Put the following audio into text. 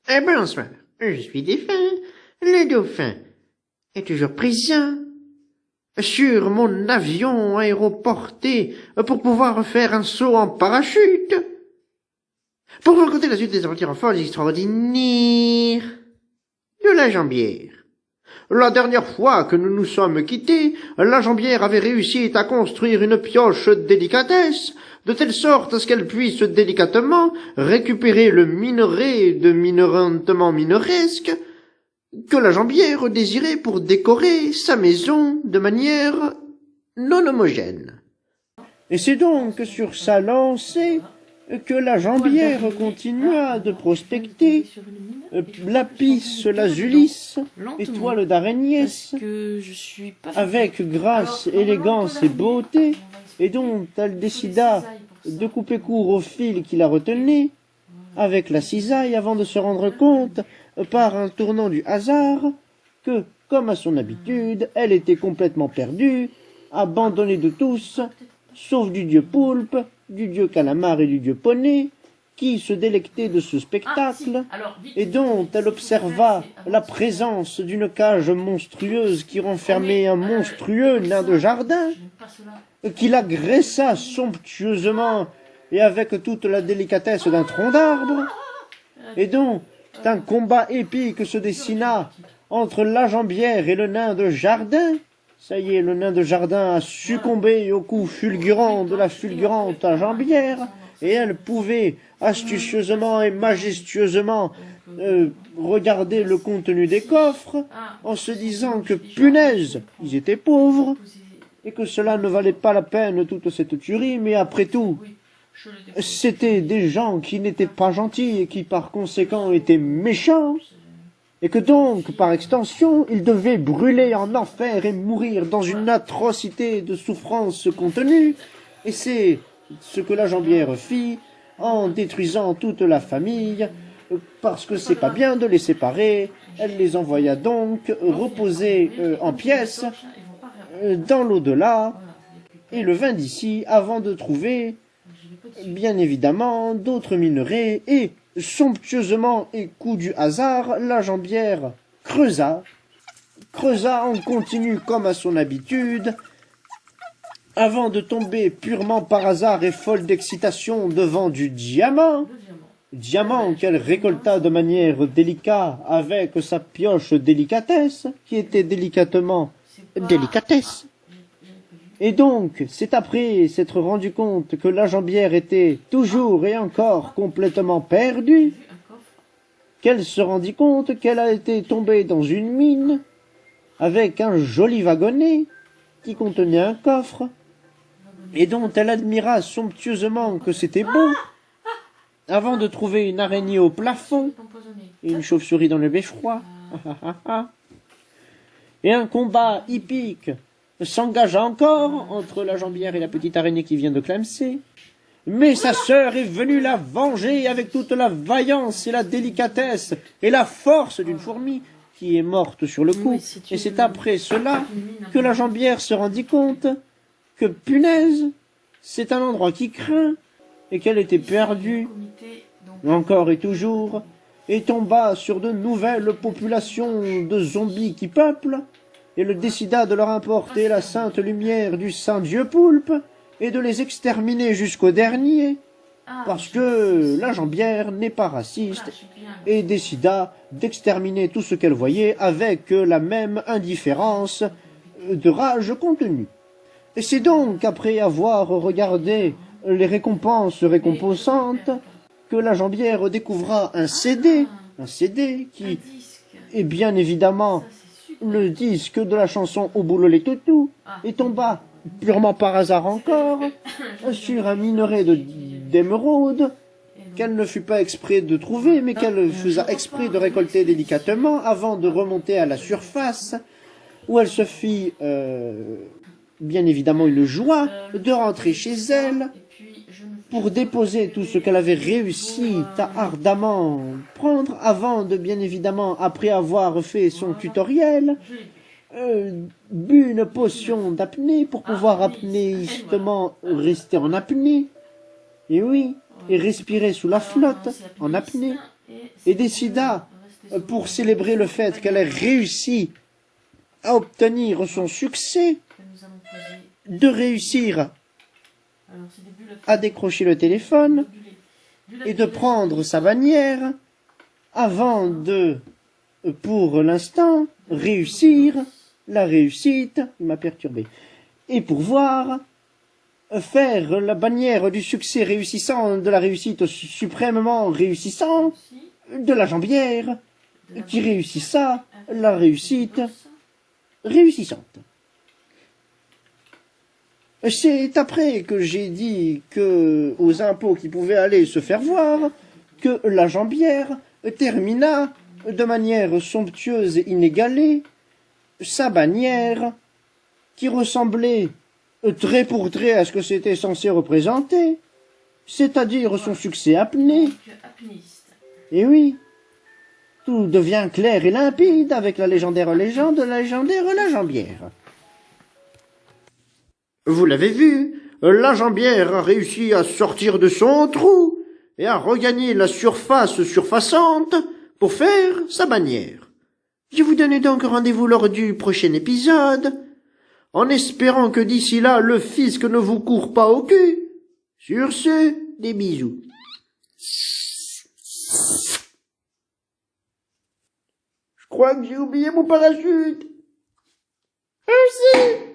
Bonsoir, je suis défunt. Le dauphin est toujours présent sur mon avion aéroporté pour pouvoir faire un saut en parachute. Pour vous raconter la suite des aventures folles et extraordinaires de la jambière. La dernière fois que nous nous sommes quittés, la jambière avait réussi à construire une pioche délicatesse, de telle sorte à ce qu'elle puisse délicatement récupérer le minerai de minerantement mineresque que la jambière désirait pour décorer sa maison de manière non homogène. Et c'est donc sur sa lancée que la jambière continua de prospecter lapis lazulis, étoile d'araignée, avec grâce, élégance et beauté, et dont elle décida de couper court au fil qui la retenait, avec la cisaille, avant de se rendre compte, par un tournant du hasard, que, comme à son habitude, elle était complètement perdue, abandonnée de tous, sauf du dieu poulpe, du dieu calamar et du dieu poney, qui se délectaient de ce spectacle, et dont elle observa la présence d'une cage monstrueuse qui renfermait un monstrueux nain de jardin, qui l'agressa somptueusement et avec toute la délicatesse d'un tronc d'arbre, et dont un combat épique se dessina entre la jambière et le nain de jardin. Ça y est, le nain de jardin a succombé au coup fulgurant de la fulgurante jambière, et elle pouvait astucieusement et majestueusement regarder le contenu des coffres, en se disant que, punaise, ils étaient pauvres, et que cela ne valait pas la peine toute cette tuerie, mais après tout, c'était des gens qui n'étaient pas gentils et qui par conséquent étaient méchants, et que donc, par extension, ils devaient brûler en enfer et mourir dans une atrocité de souffrance contenue, et c'est ce que la jambière fit en détruisant toute la famille, parce que c'est pas bien de les séparer. Elle les envoya donc reposer en pièces dans l'au-delà, et le vint d'ici avant de trouver, bien évidemment, d'autres minerais, et somptueusement et coup du hasard, la jambière creusa en continu comme à son habitude, avant de tomber purement par hasard et folle d'excitation devant du diamant qu'elle récolta de manière délicate avec sa pioche délicatesse, qui était délicatement délicatesse. Et donc, c'est après s'être rendu compte que la jambière était toujours et encore complètement perdue, qu'elle se rendit compte qu'elle a été tombée dans une mine, avec un joli wagonnet qui contenait un coffre, et dont elle admira somptueusement que c'était beau, avant de trouver une araignée au plafond, et une chauve-souris dans le beffroi, et un combat hippique s'engagea encore entre la jambière et la petite araignée qui vient de clamser. Mais sa sœur est venue la venger avec toute la vaillance et la délicatesse et la force d'une fourmi qui est morte sur le coup. Et c'est après cela que la jambière se rendit compte que, punaise, c'est un endroit qui craint, et qu'elle était perdue, encore et toujours, et tomba sur de nouvelles populations de zombies qui peuplent, et le décida de leur importer la sainte lumière du saint dieu poulpe, et de les exterminer jusqu'au dernier, parce que la jambière n'est pas raciste, et décida d'exterminer tout ce qu'elle voyait avec la même indifférence de rage contenue. Et c'est donc après avoir regardé les récompenses récompensantes que la jambière découvra un CD qui est bien évidemment le disque de la chanson Au boulot les toutous, et tomba purement par hasard encore sur un minerai d'émeraude qu'elle ne fut pas exprès de trouver, mais qu'elle faisait exprès de récolter délicatement avant de remonter à la surface, où elle se fit bien évidemment une joie de rentrer chez elle pour déposer tout ce qu'elle avait réussi à ardemment prendre avant de, bien évidemment, après avoir fait son tutoriel, bu une potion d'apnée pour pouvoir apnéistement rester en apnée, et oui, et respirer sous la flotte en apnée, et décida, pour célébrer le fait qu'elle ait réussi à obtenir son succès, de réussir à décrocher le téléphone et de prendre sa bannière avant de, pour l'instant, réussir la réussite, il m'a perturbé, et pour voir faire la bannière du succès réussissant, de la réussite suprêmement réussissant, de la jambière qui réussissa la réussite réussissante. C'est après que j'ai dit que, aux impôts qui pouvaient aller se faire voir, que la jambière termina de manière somptueuse et inégalée sa bannière qui ressemblait trait pour trait à ce que c'était censé représenter, c'est-à-dire son succès apné. Et oui, tout devient clair et limpide avec la légendaire légende de la légendaire la jambière. Vous l'avez vu, la jambière a réussi à sortir de son trou et à regagner la surface surfaçante pour faire sa bannière. Je vous donne donc rendez-vous lors du prochain épisode, en espérant que d'ici là le fisc ne vous court pas au cul. Sur ce, des bisous. Je crois que j'ai oublié mon parachute. Merci.